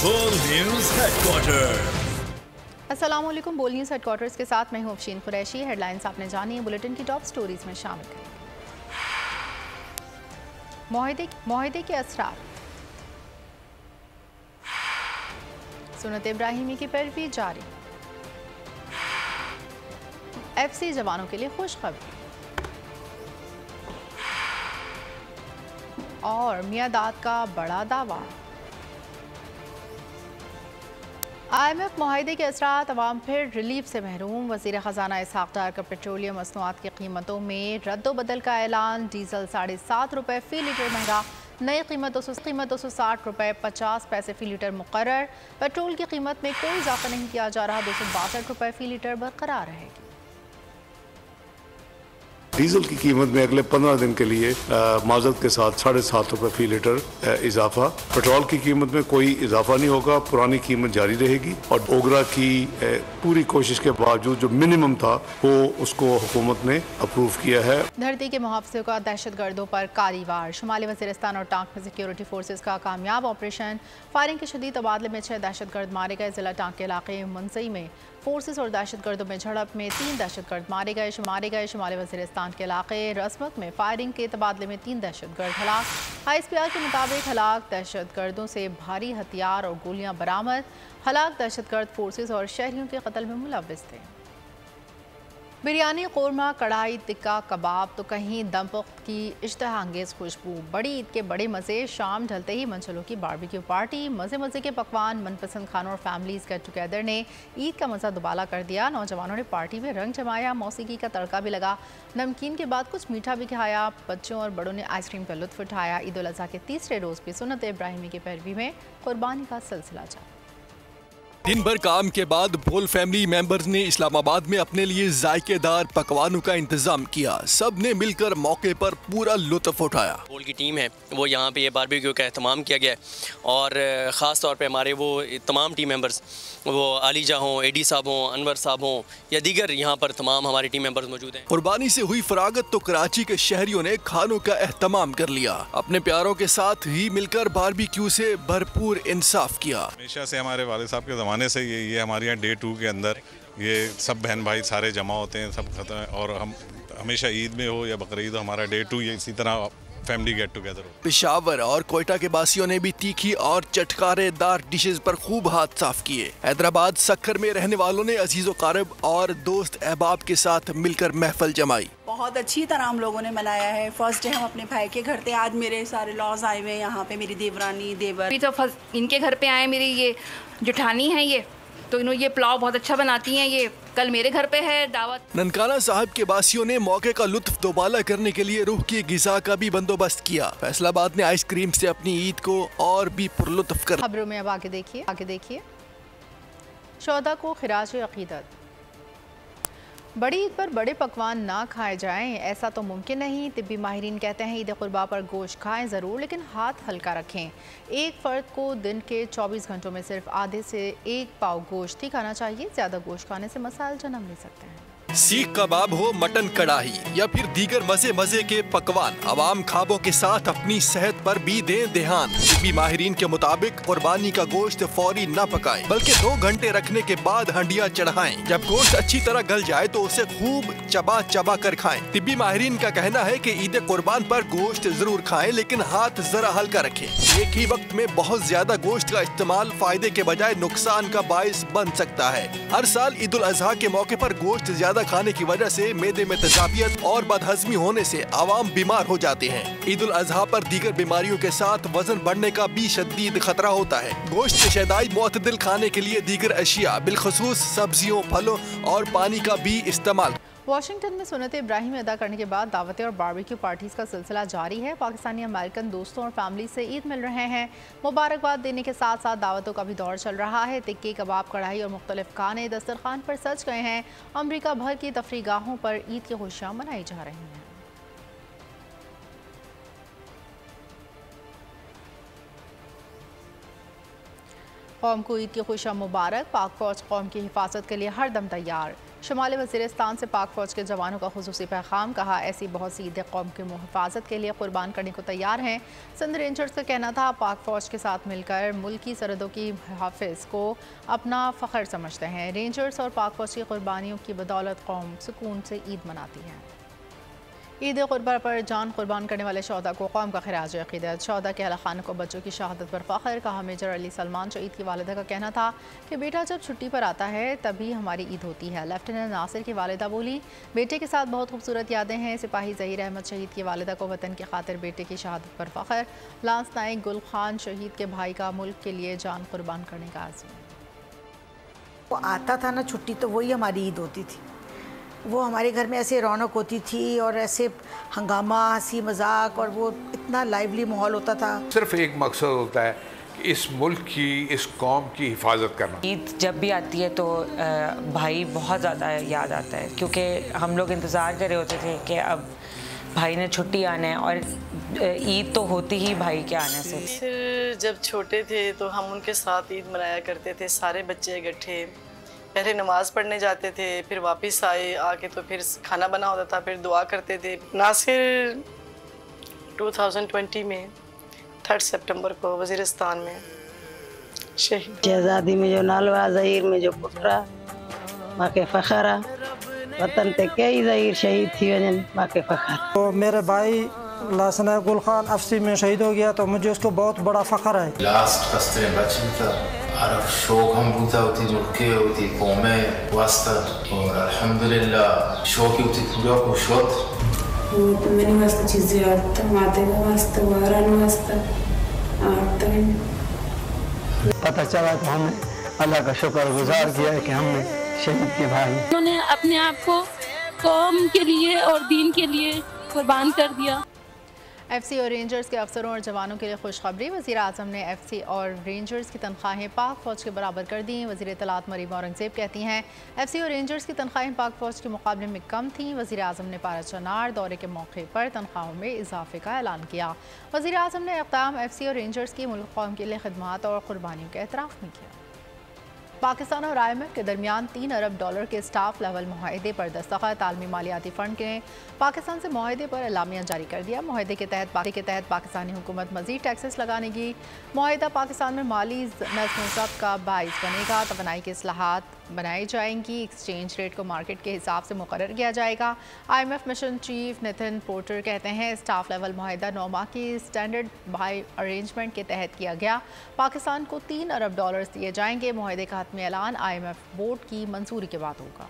बोल news headquarter. अस्सलामुअलैकुम। बोल न्यूज़ हेडक्वार्टर्स के साथ मैं हूं अफशीन कुरैशी। हेडलाइंस आपने जानी है, बुलेटिन की टॉप स्टोरीज में शामिल करेंगे। मुआहदे के असरार, सुन्नत इब्राहिमी की पैरवी जारी, FC जवानों के लिए खुशखबरी और मियां दाद का बड़ा दावा। IMF मुआहदे के असरात, अवाम फिर रिलीफ से महरूम। वज़ीर ख़जाना इसहाक़ डार का पेट्रोलियम मसनूआत की कीमतों में रद्दोबदल का ऐलान। डीजल ₹7.5 फ़ी लीटर महंगा, नई कीमत 260 रुपये 50 पैसे फ़ी लीटर मुकर्रर। पेट्रोल की कीमत में कोई इजाफा नहीं किया जा रहा, 262 रुपये फ़ी लीटर बरकरार रहेगी। डीजल की कीमत में अगले 15 दिन के लिए माजरत के साथ ₹7.5 फ़ी लीटर इजाफा। पेट्रोल की कीमत में कोई इजाफा नहीं होगा, पुरानी कीमत जारी रहेगी। और ओगरा की पूरी कोशिश के बावजूद जो मिनिमम था वो उसको हुकूमत ने अप्रूव किया है। धरती के मुहाफ़िज़ों का दहशत गर्दों पर कारी वार। शुमाली वज़ीरिस्तान और टांक में सिक्योरिटी फोर्सेज का कामयाब ऑपरेशन। फायरिंग के शदीद तबादले में 6 दहशत गर्द मारे गए। ज़िला टांक के इलाके मुंसई में फोर्सेस और दहशत गर्दों में झड़प में 3 दहशत गर्द मारे गए। शुमाली वज़ीरिस्तान के इलाके रस्मत में फायरिंग के तबादले में 3 दहशत गर्द हलाक। ISPR के मुताबिक हलाक दहशत गर्दों से भारी हथियार और गोलियां बरामद। हलाक दहशत गर्द फोर्सेस और शहरियों के कत्ल में मुलव्विस थे। बिरयानी, कौरमा, कढ़ाई, टिक्का, कबाब तो कहीं दमपुख्त की इश्तहा अंगेज़ खुशबू। बड़ी ईद के बड़े मज़े। शाम ढलते ही मनचलों की बारबेक्यू पार्टी। मज़े मज़े के पकवान, मनपसंद खानों और फैमिलीज़ गेट टुगेदर ने ईद का मज़ा दुबाला कर दिया। नौजवानों ने पार्टी में रंग जमाया, मौसीकी का तड़का भी लगा। नमकीन के बाद कुछ मीठा भी खाया। बच्चों और बड़ों ने आइसक्रीम का लुत्फ़ उठाया। ईद उल अज़हा के तीसरे रोज़ भी सुन्नत इब्राहिमी की पैरवी में कुर्बानी का सिलसिला जारी। दिन भर काम के बाद बोल फैमिली मेंबर्स ने इस्लामाबाद में अपने लिए जायकेदार पकवानों का इंतजाम किया। सब ने मिलकर मौके पर पूरा लुत्फ उठाया। बोल की टीम है वो यहाँ पे ये बारबेक्यू का एहतमाम किया गया है और ख़ास तौर पे हमारे वो तमाम टीम मेंबर्स, वो आलिजा हों, एडी साहब हों, अनवर साहब हों या दीगर यहाँ पर तमाम हमारे टीम मेंबर्स मौजूद हैं। कुर्बानी से हुई फरागत तो कराची के शहरियों ने खानों का एहतमाम कर लिया। अपने प्यारों के साथ ही मिलकर बारबेक्यू से भरपूर इंसाफ किया। हमेशा से हमारे वाले साहब के ज़माने से ये हमारे यहाँ डे 2 के अंदर ये सब बहन भाई सारे जमा होते हैं, सब खत्म। और हम हमेशा ईद में हो या बकरीद हो, हमारा डे 2 ये इसी तरह फैमिली गेट टुगेदर हो। पेशावर और कोयटा के बासियों ने भी तीखी और चटकारेदार डिशेज पर खूब हाथ साफ किए। हैदराबाद सक्खर में रहने वालों ने अजीज़ो कारब और दोस्त अहबाब के साथ मिलकर महफिल जमाई। बहुत अच्छी तरह हम लोगों ने मनाया है। फर्स्ट डे हम अपने भाई के घर थे, आज मेरे सारे लॉज आए हुए हैं यहाँ पे, मेरी देवरानी देवर। अभी तो फर्स्ट इनके घर पे आए, मेरी ये जेठानी है ये, तो इन्होंने ये पुलाव बहुत अच्छा बनाती हैं। ये कल मेरे घर पे है दावत। ननकाना साहब के बासियों ने मौके का लुत्फ दोबाला करने के लिए रूह की गिज़ा का भी बंदोबस्त किया। फैसलाबाद ने आइसक्रीम से अपनी ईद को और भी पुरलुत्फ कर। खबरों में अब आगे देखिए शोहदा को खिराज अकीदत। बड़ी ईद पर बड़े पकवान ना खाए जाएं, ऐसा तो मुमकिन नहीं। तिब्बी माहिरीन कहते हैं ईद कुर्बा पर गोश्त खाएं ज़रूर, लेकिन हाथ हल्का रखें। एक फ़र्द को दिन के 24 घंटों में सिर्फ आधे से 1 पाव गोश्त ही खाना चाहिए। ज़्यादा गोश्त खाने से मसाइल जन्म ले सकते हैं। सीख कबाब हो, मटन कढ़ाई या फिर दीगर मजे मजे के पकवान, अवाम खाबों के साथ अपनी सेहत पर भी दें ध्यान। तिब्बी माहिरीन के मुताबिक कुर्बानी का गोश्त फौरी न पकाएं, बल्कि 2 घंटे रखने के बाद हंडिया चढ़ाएं। जब गोश्त अच्छी तरह गल जाए तो उसे खूब चबा चबा कर खाएं। तिब्बी माहिरीन का कहना है कि ईद कुर्बान पर गोश्त जरूर खाएं, लेकिन हाथ जरा हल्का रखें। एक ही वक्त में बहुत ज्यादा गोश्त का इस्तेमाल फायदे के बजाय नुकसान का बायस बन सकता है। हर साल ईद उल अजहा के मौके पर गोश्त ज्यादा खाने की वजह से मैदे में तेजाबियत और बदहजमी होने से आवाम बीमार हो जाते हैं। ईद उल अजहा पर दीगर बीमारियों के साथ वजन बढ़ने का भी शदीद खतरा होता है। गोश्त की शैदाई मुअतदिल खाने के लिए दीगर अशिया बिलखसूस सब्जियों, फलों और पानी का भी इस्तेमाल। वाशिंगटन में सुन्नत इब्राहिमी अदा करने के बाद दावतें और बारबेक्यू पार्टीज का सिलसिला जारी है। पाकिस्तानी अमेरिकन दोस्तों और फैमिली से ईद मिल रहे हैं। मुबारकबाद देने के साथ साथ दावतों का भी दौर चल रहा है। टिक्के, कबाब, कढ़ाई और मुख्तलिफ खाने दस्तरखान पर सज गए हैं। अमरीका भर की तफरीगाहों पर ईद की खुशियाँ मनाई जा रही हैं। कौम को ईद की खुशियाँ मुबारक। पाक फौज कौम की हिफाजत के लिए हर दम तैयार। शुमाली वज़ीरिस्तान से पाक फ़ौज के जवानों का खुसूसी पैगाम, कहा ऐसी बहुत सी ईद कौम की हिफाजत के लिए कुर्बान करने को तैयार हैं। सिंध रेंजर्स का कहना था पाक फ़ौज के साथ मिलकर मुल्की सरहदों की हिफाजत को अपना फ़ख्र समझते हैं। रेंजर्स और पाक फ़ौज की कुर्बानियों की बदौलत कौम सुकून से ईद मनाती है। ईद कुर्बा पर जान कुर्बान करने वाले शौहदा को कौम का खिराज अक़ीदत। शौहदा के अहल खाना को बच्चों की शहादत पर फ़ख्र, कहा मेजर अली सलमान शहीद की वालिदा का कहना था कि बेटा जब छुट्टी पर आता है तभी हमारी ईद होती है। लेफ्टिनेंट नासिर की वालिदा बोली, बेटे के साथ बहुत खूबसूरत यादें हैं। सिपाही ज़हीर अहमद शहीद की वालिदा को वतन की खातिर बेटे की शहादत पर फ़ख्र। लांस नाइक गुल खान शहीद के भाई का मुल्क के लिए जान कुर्बान करने का आज़म। वो आता था ना छुट्टी, तो वही हमारी ईद होती थी। वो हमारे घर में ऐसे रौनक होती थी और ऐसे हंगामा, हंसी मजाक, और वो इतना लाइवली माहौल होता था। सिर्फ एक मकसद होता है कि इस मुल्क की, इस कौम की हिफाजत करना। ईद जब भी आती है तो भाई बहुत ज़्यादा याद आता है, क्योंकि हम लोग इंतज़ार कर रहे होते थे कि अब भाई ने छुट्टी आना है, और ईद तो होती ही भाई के आने से। फिर जब छोटे थे तो हम उनके साथ ईद मनाया करते थे, सारे बच्चे इकट्ठे। पहले नमाज़ पढ़ने जाते थे, फिर वापस आके तो फिर खाना बना होता था, फिर दुआ करते थे। नासिर 2020 में 3 सितंबर को वज़ीरिस्तान में शहीद। शहजादी में जो नालवा, ज़हीर में जो पुत्रा, माँ के फ़ख्र, वतन ते कई ज़हीर शहीद थी वजन, माँ के फ़ख्र। तो मेरे भाई लासना गुल खान अफसी में शहीद हो गया, तो मुझे उसको बहुत बड़ा फ़ख्र है। लास्ट कस्ते बचन था आरफ शौक हम बूता होती मुल्के होती कौमें वास्ता, और अल्हम्दुलिल्लाह शौक होती पूरा को शौक मैंने वास्ता चीज़ें आते माते का वास्ता वारान वास्ता आते पता चला कि हमने अल्लाह का शुक्रगुजार किया है कि हमने शहीद के भाई, उन्होंने अपने आप को कौम के लिए और दीन के लिए कुर्बान कर दिया। एफसी और रेंजर्स के अफसरों और जवानों के लिए खुशखबरी। वज़ीर आज़म ने एफसी और रेंजर्स की तनख्वाहें पाक फ़ौज के बराबर कर दी। वज़ीर इत्तलात मरीम औरंगज़ेब कहती हैं एफसी और रेंजर्स की तनख्वाहें पाक फ़ौज के मुकाबले में कम थीं। वज़ीर आज़म ने पारा चनार दौरे के मौके पर तनख्वाहों में इजाफे का ऐलान किया। वज़ीर आज़म ने इक़दाम एफसी और रेंजर्स की मुल्क कौम के लिए खिदमात और कुर्बानियों का एतराफ़ भी किया। पाकिस्तान और IMF के दरमियान $3 अरब के स्टाफ लेवल मुआहदे पर दस्तखत। आलमी मालियाती फ़ंड ने पाकिस्तान से मुआहदे पर एलामिया जारी कर दिया। मुआहदे के तहत पाकिस्तानी हुकूमत मज़ीद टैक्सेस लगाने की। मुआहदा पाकिस्तान में माली नज़्म ज़ब्त का बाइस बनेगा। तवानाई की इस्लाहात बनाई जाएंगी। एक्सचेंज रेट को मार्केट के हिसाब से मुकर्रर किया जाएगा। IMF mission chief Nitin porter कहते हैं स्टाफ लेवल मुआहदा 9 माह की स्टैंडर्ड बाई अरेंजमेंट के तहत किया गया। पाकिस्तान को $3 अरब दिए जाएंगे। मुआहदे का हतमी ऐलान IMF बोर्ड की मंजूरी के बाद होगा।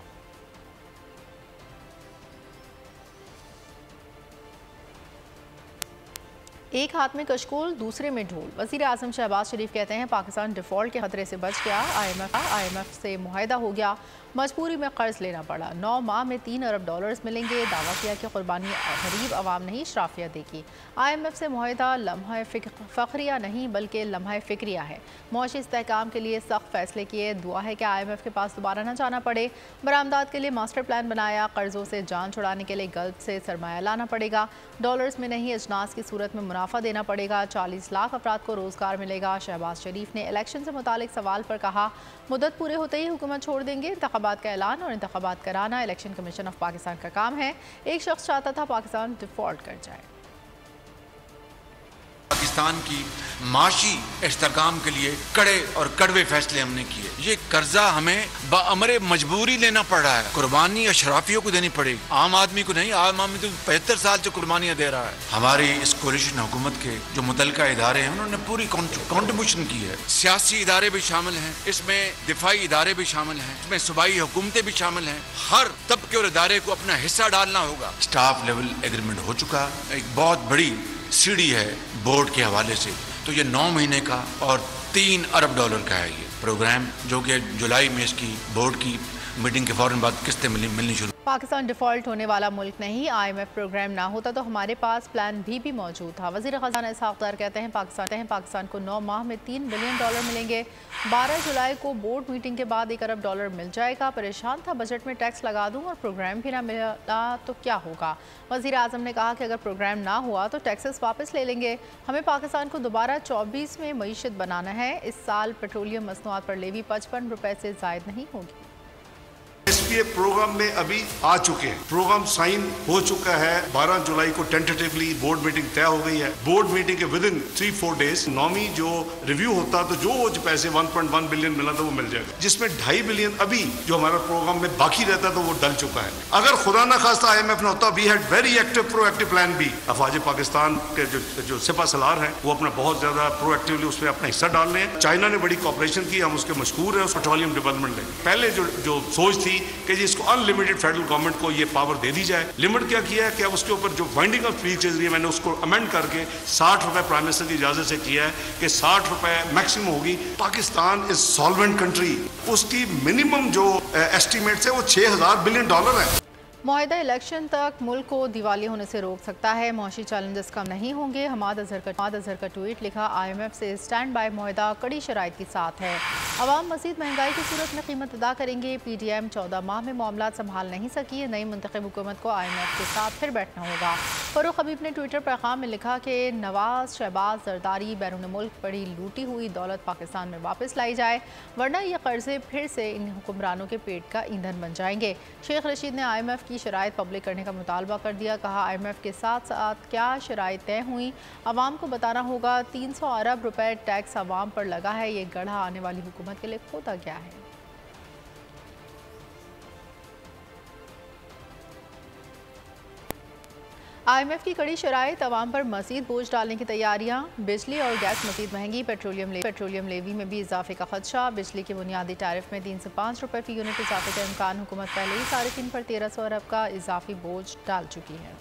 एक हाथ में कशकोल दूसरे में ढोल। वज़ीर आज़म शहबाज शरीफ कहते हैं पाकिस्तान डिफ़ॉल्ट के खतरे से बच गया। IMF से मुआहदा हो गया, मजबूरी में कर्ज लेना पड़ा। 9 माह में $3 अरब मिलेंगे। दावा किया कि कुर्बानी गरीब आवाम नहीं श्राफिया देगी। IMF से मुआहदा लम्हा फ़ख्रिया नहीं बल्कि लम्हा फ़िक्रिया है। मुआशी इस्तेहकाम के लिए सख्त फैसले किए। दुआ है कि IMF के पास दोबारा न जाना पड़े। बरामदात के लिए मास्टर प्लान बनाया। कर्ज़ों से जान छुड़ाने के लिए गल्फ से सरमाया लाना पड़ेगा। डॉलर्स में नहीं अजनास की सूरत में मुनाफा देना पड़ेगा। 40 लाख अफराद को रोज़गार मिलेगा। शहबाज शरीफ ने इलेक्शन से मुतालिक सवाल पर कहा मुद्दत पूरे होते ही हुकूमत छोड़ देंगे। इंतखाबात का ऐलान और इंतखाबात कराना इलेक्शन कमीशन ऑफ पाकिस्तान का काम है। एक शख्स चाहता था पाकिस्तान डिफ़ॉल्ट कर जाए। पाकिस्तान की माशी इस्तेहकाम के लिए कड़े और कड़वे फैसले हमने किए। ये कर्जा हमें बअमरे मजबूरी लेना पड़ रहा है। कुर्बानी अशराफियों को देनी पड़ेगी, आम आदमी को नहीं। आम आदमी तो 75 साल से कुर्बानियां दे रहा है। हमारी इस कोलिशन हुकूमत के जो मुतलका इदारे हैं उन्होंने पूरी कॉन्ट्रीब्यूशन की है। सियासी इदारे भी शामिल हैं, इसमें दिफाई इदारे भी शामिल हैं, इसमें सूबाई हुकूमतें भी शामिल हैं। हर तबके और इदारे को अपना हिस्सा डालना होगा। स्टाफ लेवल एग्रीमेंट हो चुका, एक बहुत बड़ी सीढ़ी है बोर्ड के हवाले से। तो ये 9 महीने का और $3 अरब का है ये प्रोग्राम, जो कि जुलाई में इसकी बोर्ड की मीटिंग के फौरन बाद किस्तें मिलनी शुरू। पाकिस्तान डिफ़ॉल्ट होने वाला मुल्क नहीं। IMF प्रोग्राम ना होता तो हमारे पास प्लान भी मौजूद था। वज़ीर ख़ज़ाना इसहाक़ दार कहते हैं पाकिस्तान को 9 माह में $3 बिलियन मिलेंगे। 12 जुलाई को बोर्ड मीटिंग के बाद $1 अरब मिल जाएगा। परेशान था बजट में टैक्स लगा दूं और प्रोग्राम भी ना मिला तो क्या होगा। वज़ीर आज़म ने कहा कि अगर प्रोग्राम ना हुआ तो टैक्सेस वापस ले लेंगे। हमें पाकिस्तान को दोबारा 24 में मईशत बनाना है। इस साल पेट्रोलियम मसनूआत पर लेवी 55 रुपए से ज़ायद नहीं होगी। इस SPA प्रोग्राम में अभी आ चुके हैं। प्रोग्राम साइन हो चुका है। 12 जुलाई को टेंटेटिवली बोर्ड मीटिंग तय हो गई है। बोर्ड मीटिंग के विद इन 3-4 डेज नॉमी जो रिव्यू होता तो जो पैसे 1.1 बिलियन मिला था वो मिल जाएगा, जिसमें 2.5 बिलियन अभी जो हमारा प्रोग्राम में बाकी रहता तो वो डल चुका है। अगर खुदा ना खास्ता IMF ना होता, we had very active proactive plan B. अफवाज पाकिस्तान के जो सिपा सलार हैं वो अपना बहुत ज्यादा प्रोएक्टिवली उसमें अपना हिस्सा डाल रहे हैं। चाइना ने बड़ी कॉपरेशन की, हम उसके मशहूर है। पेट्रोलियम डेवलपमेंट ने पहले जो सोच थी कि जिसको अनलिमिटेड फेडरल गवर्नमेंट को ये पावर दे दी जाए, लिमिट क्या किया है कि अब उसके ऊपर जो वाइंडिंग ऑफ स्पीड चल रही है, मैंने उसको अमेंड करके 60 रुपए प्राइम मिनिस्टर की इजाजत से किया है कि 60 रुपए मैक्सिमम होगी। पाकिस्तान इज सॉल्वेंट कंट्री, उसकी मिनिमम जो एस्टिमेट है वो $6000 बिलियन है। मुआहिदा इलेक्शन तक मुल्क को दिवालिया होने से रोक सकता है, मौशी चैलेंजेस कम नहीं होंगे। हमाद अजहर का ट्वीट लिखा, IMF से स्टैंड बाय मुआहिदा कड़ी शराइत के साथ है। अवाम मज़ीद महंगाई की सूरत में कीमत अदा करेंगे। PDM 14 माह में मामला संभाल नहीं सकी, नई मुंतखब हुकूमत को IMF के साथ फिर बैठना होगा। फ़ारूक हबीब ने ट्विटर पैगाम में लिखा कि नवाज शहबाज जरदारी बैरून मुल्क बड़ी लूटी हुई दौलत पाकिस्तान में वापस लाई जाए, वरना ये कर्जे फिर से इन हुक्मरानों के पेट का ईंधन बन जाएंगे। शेख रशीद ने IMF की शराइत पब्लिक करने का मुतालबा कर दिया। कहा, IMF के साथ साथ क्या शराइत तय हुई अवाम को बताना होगा। 300 अरब रुपए टैक्स अवाम पर लगा है, ये गढ़ा आने वाली हुकूमत के लिए खोदा गया है। IMF की कड़ी शराइत अवाम पर मज़ीद बोझ डालने की तैयारियां। बिजली और गैस मज़ीद महंगी, पेट्रोलियम लेवी में भी इजाफे का खदशा। बिजली के बुनियादी टैरिफ में 3 से 5 रुपए फी यूनिट इजाफे का इम्कान। हुकूमत पहले ही सारिफिन पर 1300 अरब का इजाफी बोझ डाल चुकी है।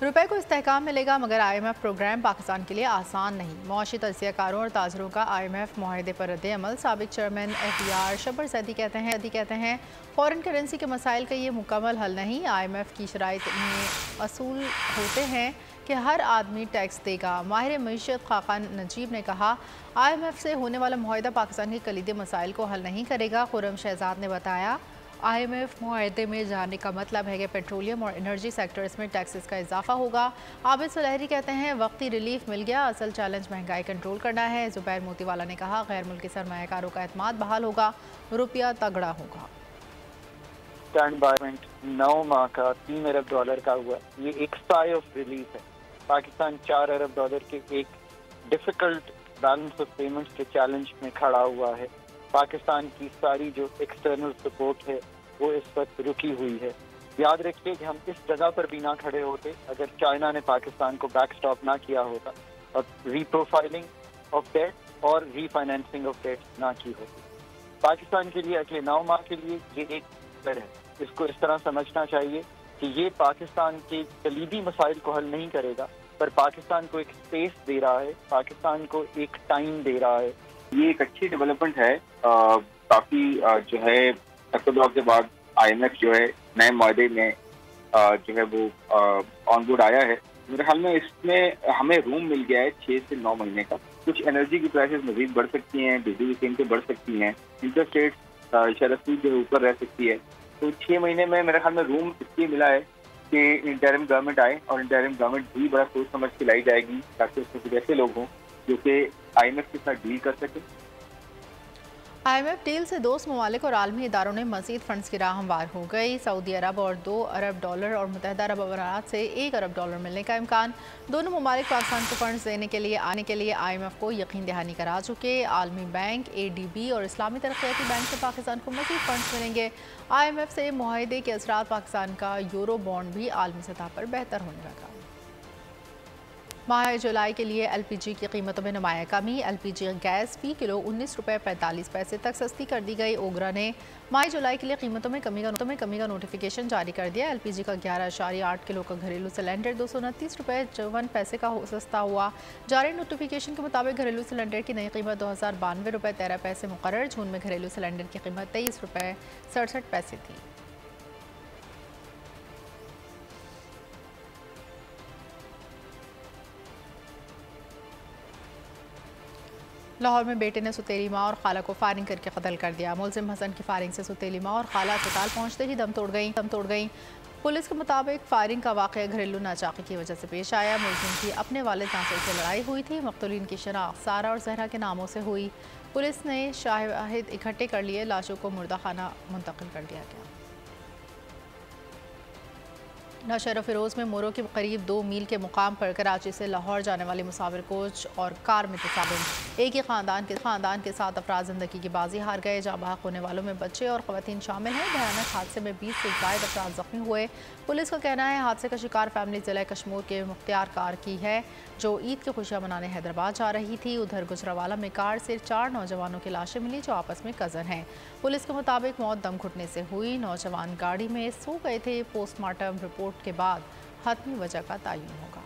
रुपए को इस्तेहकाम मिलेगा, मगर IMF प्रोग्राम पाकिस्तान के लिए आसान नहीं। मुआशी तज्ज़ियाकारों और ताजरों का IMF मुआहदे पर रद्द अमल। साबिक चेयरमैन FDR शबर ज़ैदी कहते हैं फ़ॉरेन करेंसी के मसाइल का ये मुकम्मल हल नहीं। IMF की शराइत में असूल होते हैं कि हर आदमी टैक्स देगा। माहिर मईशत खाकान नजीब ने कहा, IMF से होने वाला मुआहदा पाकिस्तान के कलीदी मसाइल को हल नहीं करेगा। खुर्रम शहजाद ने बताया, IMF मुआहदे में जाने का मतलब है कि पेट्रोलियम और एनर्जी सेक्टर्स में टैक्सेस का इजाफा होगा। आबिद सुलहरी कहते हैं, वक्ती रिलीफ मिल गया, असल चैलेंज महंगाई कंट्रोल करना है। जुबैर मोतीवाला ने कहा, गैर मुल्की सरमायाकारों का एतमाद बहाल होगा, रुपया तगड़ा होगा। स्टैंड बाय 9 माह का $3 अरब का हुआ, ये एक साइ ऑफ रिलीफ है। पाकिस्तान $4 अरब के एक डिफिकल्ट बैलेंस ऑफ पेमेंट्स के चैलेंज में खड़ा हुआ है। पाकिस्तान की सारी जो एक्सटर्नल सपोर्ट है वो इस वक्त रुकी हुई है। याद रखिए कि हम इस जगह पर भी ना खड़े होते अगर चाइना ने पाकिस्तान को बैक स्टॉप ना किया होता और रीप्रोफाइलिंग ऑफ डेट और रीफाइनेंसिंग ऑफ डेट ना की होती। पाकिस्तान के लिए अगले 9 माह के लिए ये एक डर है। इसको इस तरह समझना चाहिए कि ये पाकिस्तान के कलीदी मसाइल को हल नहीं करेगा, पर पाकिस्तान को एक स्पेस दे रहा है, पाकिस्तान को एक टाइम दे रहा है। ये एक अच्छी डेवलपमेंट है। काफी जो है तकदीर के बाद IMF जो है नए मुआहदे में जो है वो ऑन बोर्ड आया है। मेरे ख्याल में इसमें हमें रूम मिल गया है 6 से 9 महीने का। कुछ एनर्जी की प्राइसेस मजीद बढ़ सकती हैं, बिजली की कीमतें बढ़ सकती हैं, इंटरेस्ट रेट शरती जो ऊपर रह सकती है। तो 6 महीने में मेरे ख्याल में रूम इसलिए मिला है कि इंटरिम गवर्नमेंट आए और इंटरिम गवर्नमेंट भी बड़ा सोच समझ के लाई जाएगी ताकि उसमें कुछ ऐसे लोग हों जो कि IMF के साथ डील कर सके। IMF डील से दोस्त ममालिक और आलमी इदारों ने मज़ीद फंड्स की राह हमवार हो गई। सऊदी अरब और $2 अरब और मुत्तहिदा अरब अमारात से $1 अरब मिलने का इम्कान। दोनों ममालिक पाकिस्तान को फंड्स देने के लिए IMF को यकीन दहानी करा चुके। आलमी बैंक, ADB और इस्लामी तरक्याती बैंक से पाकिस्तान को मज़ीद फंड्स मिलेंगे। IMF से मुआहदे के असरात पाकिस्तान का यूरो बॉन्ड भी आलमी सतह पर बेहतर होने लगा। माह जुलाई के लिए LPG की कीमतों में नुमाया कमी। LPG गैस फी किलो 19 रुपये 45 पैसे तक सस्ती कर दी गई। ओगरा ने माह जुलाई के लिए कीमतों में कमी का नोटिफिकेशन जारी कर दिया। LPG का 11.8 किलो का घरेलू सिलेंडर 229 रुपये 54 पैसे का सस्ता हुआ। जारी नोटिफिकेशन के मुताबिक घरेलू सिलेंडर की नई कीमत 2092 रुपये 13 पैसे मुकर्रर। जून में घरेलू सिलेंडर की कीमत 23 रुपये 67 पैसे थी। लाहौर में बेटे ने सुतेली माँ और खाला को फायरिंग करके कत्ल कर दिया। मुलजिम हसन की फायरिंग से सुतेली माँ और खाला अस्पताल पहुँचते ही दम तोड़ गई। पुलिस के मुताबिक फायरिंग का वाक़या घरेलू नाचाकी की वजह से पेश आया। मुलजिम की अपने वालिद नासिर से लड़ाई हुई थी। मक़तूलीन की शनाख्त सारा और जहरा के नामों से हुई। पुलिस ने शाहिद इकट्ठे कर लिए, लाशों को मुर्दाखाना मुंतकिल कर दिया गया। नौशहरा फिरोज में मोरो के करीब 2 मील के मुकाम पर कराची से लाहौर जाने वाले मुसाफिर कोच और कार में तसादुम, एक ही खानदान के 7 अफराद जिंदगी की बाजी हार गए। जहाँ बहक होने वालों में बच्चे और खवातीन शामिल हैं। भयानक हादसे में 20 से ज़ायद अफराद जख्मी हुए। पुलिस का कहना है हादसे का शिकार फैमिली ज़िला कश्मीर के मुख्तियार कार की है, जो ईद की खुशियाँ मनाने हैदराबाद जा रही थी। उधर गुजरावाला में कार से 4 नौजवानों की लाशें मिली, जो आपस में कज़न हैं। पुलिस के मुताबिक मौत दम घुटने से हुई। नौजवान गाड़ी में सो गए थे। पोस्टमार्टम रिपोर्ट के बाद हतमी वजह का तयन होगा।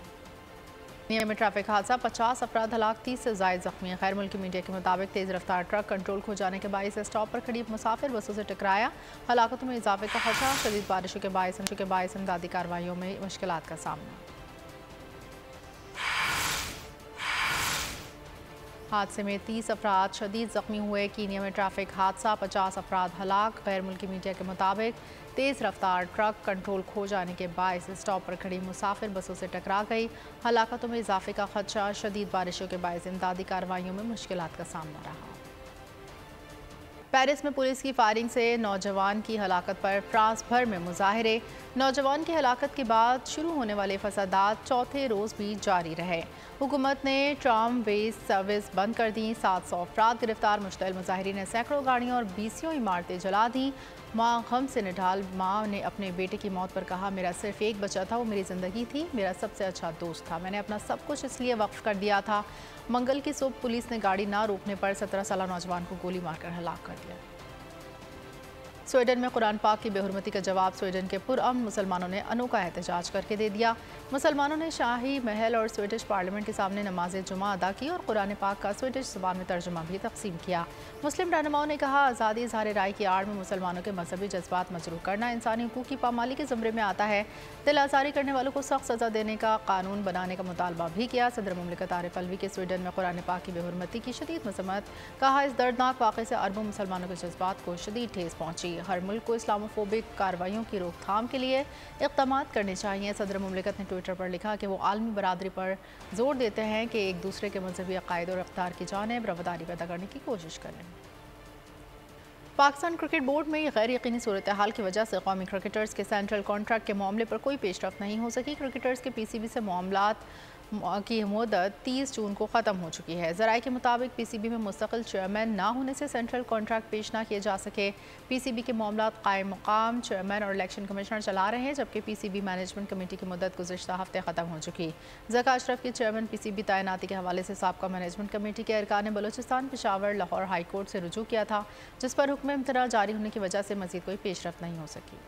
निया में ट्रैफिक हादसा, 50 अफराद हलाक, 30 से ज़ायद जख्मी। गैर मुल्की मीडिया के मुताबिक तेज़ रफ्तार ट्रक कंट्रोल खो जाने के बायस स्टॉप पर खड़ी मुसाफिर बसों से टकराया। हलाकतों में इजाफे का खदशा, शदीद बारिशों के बायस इमदादी कार्रवाइयों में मुश्किलात का सामना। हादसे में 30 अफराद शदीद जख्मी हुए। कीनिया में ट्रैफिक हादसा, 50 अफराद हलाक। गैर मुल्की मीडिया के मुताबिक तेज़ रफ्तार ट्रक कंट्रोल खो जाने के बायस स्टॉप पर खड़ी मुसाफिर बसों से टकरा गई। हलाकतों में इजाफे का खदशा, शदीद बारिशों के बायस इमदादी कार्रवाइयों में मुश्किलात का सामना रहा। पेरिस में पुलिस की फायरिंग से नौजवान की हलाकत पर फ्रांस भर में मुजाहरे। नौजवान की हलाकत के बाद शुरू होने वाले फसादात चौथे रोज़ भी जारी रहे। हुकूमत ने ट्राम वेज सर्विस बंद कर दी। 700 अफराद गिरफ्तार। मुश्तइल मुजाहिरीन ने सैकड़ों गाड़ियाँ और 20 इमारतें जला दी। माँ गम से निढाल। माँ ने अपने बेटे की मौत पर कहा, मेरा सिर्फ एक बच्चा था, वो मेरी ज़िंदगी थी, मेरा सबसे अच्छा दोस्त था, मैंने अपना सब कुछ इसलिए वक्फ कर दिया था। मंगल की सुबह पुलिस ने गाड़ी ना रोकने पर 17 साला नौजवान को गोली मारकर हलाक कर दिया। स्वीडन में कुरान पाक की बेहुरमती का जवाब स्वीडन के पुरअमन मुसलमानों ने अनोखा एहतजाज करके दे दिया। मुसलमानों ने शाही महल और स्वीडिश पार्लियामेंट के सामने नमाज जुमा अदा की और कुरान पाक का स्वीडिश ज़ुबान में तर्जुमा भी तकसीम किया। मुस्लिम रहनुमाओं ने कहा, आज़ादी इज़हार राय की आड़ में मुसलमानों के मजहबी जज्बात मजरूह करना इंसानी हुकूक की पामाली के ज़मरे में आता है। दिल आज़ारी करने वालों को सख्त सज़ा देने का कानून बनाने का मुतालबा भी किया। सदर मुमलिकत आरिफ अलवी के स्वीडन में कुरान पाक की बेहुरमती की शदीद मज़म्मत। कहा, इस दर्दनाक वाक़े से अरबों मुसलमानों के जज्बात को शदीद ठेस पहुँची। हर मुल्क को इस्लामोफोबिक कार्रवाइयों की रोकथाम के लिए इक़दामात करने चाहिए। सदर मुमलिकत ने ट्विटर पर लिखा कि वो आलमी बरादरी पर जोर देते हैं कि एक दूसरे के मजहबी अकायद और इक़्तिदार की जानिब रवदारी पैदा करने की कोशिश करें। पाकिस्तान क्रिकेट बोर्ड में गैर यकीनी सूरत हाल की वजह से कौमी क्रिकेटर्स के सेंट्रल कॉन्ट्रैक्ट के मामले पर कोई पेशरफ्त नहीं हो सकी। क्रिकेटर्स के PCB से मामलात की मुद्दत 30 जून को ख़त्म हो चुकी है। ज़राए के मुताबिक PCB में मुस्तकिल चेयरमैन ना होने से सेंट्रल कॉन्ट्रैक्ट पेश ना किए जा सके। PCB के मामलात कायम मकाम चेयरमैन और इलेक्शन कमिश्नर चला रहे हैं, जबकि PCB मैनेजमेंट कमेटी की मुद्दत गुज़िश्ता हफ्ते ख़त्म हो चुकी। ज़का अशरफ के चेयरमैन PCB तैनाती के हवाले से साबका मैनेजमेंट कमेटी के अरकान ने बलूचिस्तान, पेशावर, लाहौर हाई कोर्ट से रुजू किया था, जिस पर हुक्म इम्तना जारी होने की वजह से मज़ीद कोई पेशरफ्त नहीं हो सकी।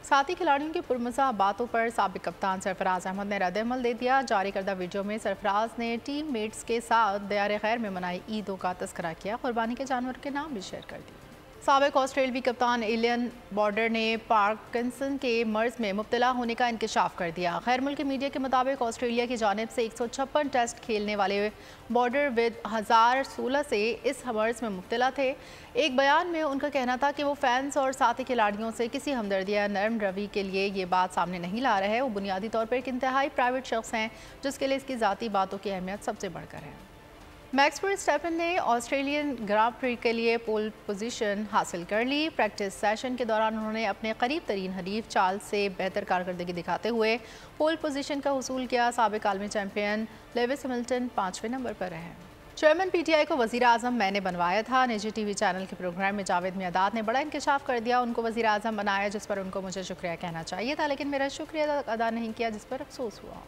साथी खिलाड़ियों की पुरमज़ा बातों पर साबिक कप्तान सरफराज अहमद ने रद्द-ए-अमल दे दिया। जारी करदा वीडियो में सरफराज ने टीम मेट्स के साथ दयार खैर में मनाई ईदों का तस्करा किया। कुर्बानी के जानवर के नाम भी शेयर कर दिए। साबिक ऑस्ट्रेलियावी कप्तान एलियन बॉर्डर ने पार्किंसन के मर्ज में मुब्तला होने का इंकशाफ कर दिया। गैर मुल्की मीडिया के मुताबिक ऑस्ट्रेलिया की जानिब से 156 टेस्ट खेलने वाले बॉर्डर विद 1016 से इस मर्ज में मुब्तला थे। एक बयान में उनका कहना था कि वो फैंस और साथी खिलाड़ियों से किसी हमदर्दी या नरम रवि के लिए ये बात सामने नहीं ला रहे हैं। वो बुनियादी तौर पर एक इंतहाई प्राइवेट शख्स हैं, जिसके लिए इसकी ज़ाती बातों की अहमियत सबसे बढ़कर है। मैक्स वर्स्टैपेन ने ऑस्ट्रेलियन ग्रां प्री के लिए पोल पोजीशन हासिल कर ली। प्रैक्टिस सेशन के दौरान उन्होंने अपने करीब तरीन हरीफ चार्ल्स से बेहतर कारकर्दगी दिखाते हुए पोल पोजीशन का हुसूल किया। साबिक आलमी चैंपियन लेविस हैमिल्टन 5वें नंबर पर रहे। चेयरमैन PTI को वज़ीर आज़म मैंने बनवाया था। निजी TV चैनल के प्रोग्राम में जावेद मियादाद ने बड़ा इंकशाफ कर दिया। उनको वज़ीर आज़म बनाया, जिस पर उनको मुझे शुक्रिया कहना चाहिए था, लेकिन मेरा शुक्रिया अदा नहीं किया, जिस पर अफसोस हुआ।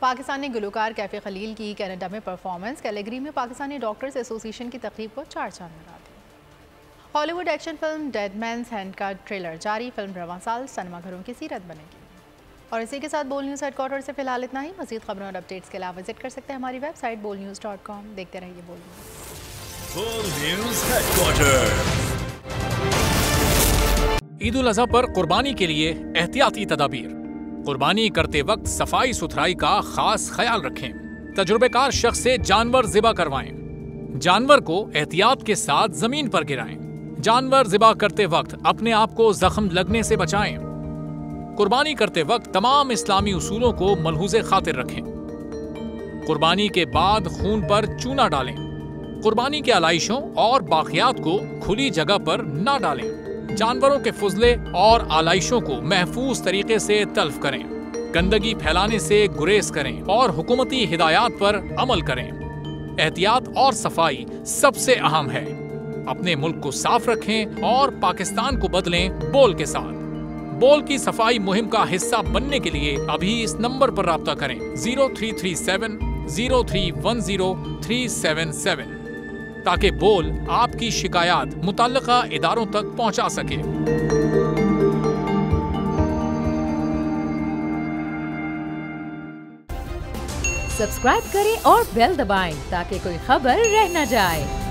पाकिस्तानी गुलकार कैफ़े खलील की कनाडा में परफॉर्मेंस। कैलेगरी में पाकिस्तानी डॉक्टर्स एसोसिएशन की तकरीब को 4 चांद लगा दिए। Hollywood action film Dead Man's Hand का ट्रेलर जारी। फिल्म रवां साल सिनेमाघरों की सीरत बनेगी। और इसी के साथ बोल न्यूज़ हेडक्वार्टर से फिलहाल इतना ही। मज़ीद खबरों और अपडेट्स के अलावा विजिट कर सकते हैं हमारी वेबसाइट bolnews.com। देखते रहिए बोल न्यूज़ हेडक्वार्टर। ईद उल अज़हा पर कुर्बानी के लिए एहतियाती तदाबीर। कुर्बानी करते वक्त सफाई सुथराई का खास ख्याल रखें। तजुर्बेकार शख्स से जानवर ज़िबा करवाएं। जानवर को एहतियात के साथ जमीन पर गिराएं। जानवर ज़िबा करते वक्त अपने आप को जख्म लगने से बचाएं। कुर्बानी करते वक्त तमाम इस्लामी उसूलों को मलहूज़े खातिर रखें। कुर्बानी के बाद खून पर चूना डालें। कुर्बानी के आलाइशों और बाकियात को खुली जगह पर न डालें। जानवरों के फुजले और आलाइशों को महफूज तरीके से तल्फ करें। गंदगी फैलाने से गुरेज करें और हुकूमती हिदायत पर अमल करें। एहतियात और सफाई सबसे अहम है। अपने मुल्क को साफ रखें और पाकिस्तान को बदलें बोल के साथ। बोल की सफाई मुहिम का हिस्सा बनने के लिए अभी इस नंबर पर राब्ता करें 0337 0310 377 ताकि बोल आपकी शिकायत मुतल्लिका इदारों तक पहुंचा सके। सब्सक्राइब करें और बेल दबाएं ताकि कोई खबर रह न जाए।